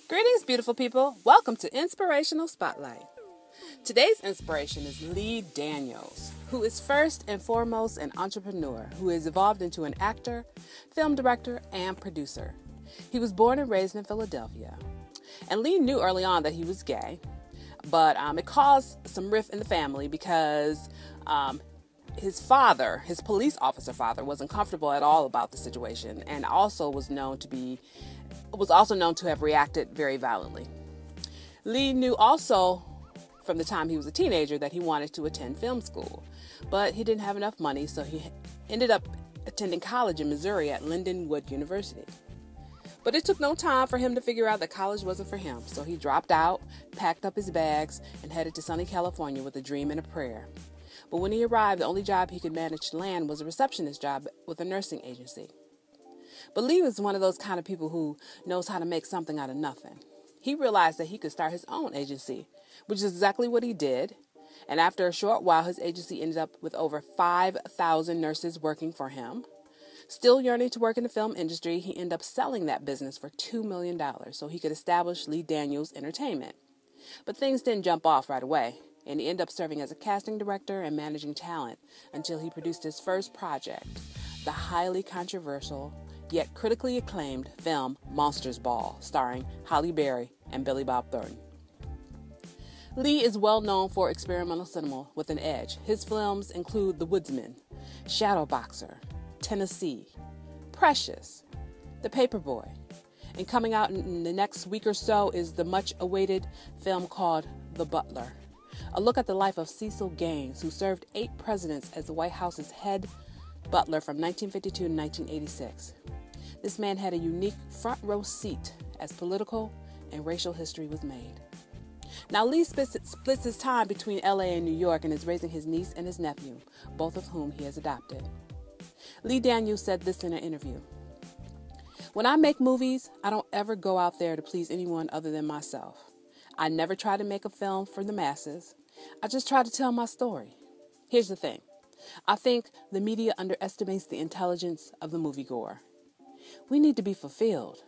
Greetings, beautiful people. Welcome to Inspirational Spotlight. Today's inspiration is Lee Daniels, who is first and foremost an entrepreneur who has evolved into an actor, film director, and producer. He was born and raised in Philadelphia. And Lee knew early on that he was gay, but it caused some rift in the family because his father, his police officer father, wasn't comfortable at all about the situation and also was known to have reacted very violently. Lee knew also from the time he was a teenager that he wanted to attend film school, but he didn't have enough money, so he ended up attending college in Missouri at Lindenwood University. But it took no time for him to figure out that college wasn't for him, so he dropped out, packed up his bags, and headed to sunny California with a dream and a prayer. But when he arrived, the only job he could manage to land was a receptionist job with a nursing agency. But Lee was one of those kind of people who knows how to make something out of nothing. He realized that he could start his own agency, which is exactly what he did. And after a short while, his agency ended up with over 5,000 nurses working for him. Still yearning to work in the film industry, he ended up selling that business for $2 million so he could establish Lee Daniels Entertainment. But things didn't jump off right away, and he ended up serving as a casting director and managing talent until he produced his first project, the highly controversial yet critically acclaimed film Monsters Ball, starring Halle Berry and Billy Bob Thornton. Lee is well known for experimental cinema with an edge. His films include The Woodsman, Shadowboxer, Tennessee, Precious, The Paperboy, and coming out in the next week or so is the much-awaited film called The Butler, a look at the life of Cecil Gaines, who served 8 presidents as the White House's head butler from 1952 to 1986. This man had a unique front row seat as political and racial history was made. Now, Lee splits his time between LA and New York and is raising his niece and his nephew, both of whom he has adopted. Lee Daniels said this in an interview: "When I make movies, I don't ever go out there to please anyone other than myself. I never try to make a film for the masses. I just try to tell my story. Here's the thing. I think the media underestimates the intelligence of the moviegoer. We need to be fulfilled.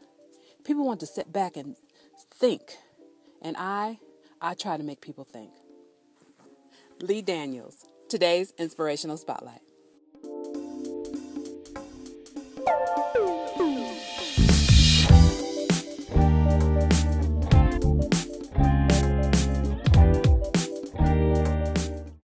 People want to sit back and think. And I try to make people think." Lee Daniels, today's Inspirational Spotlight.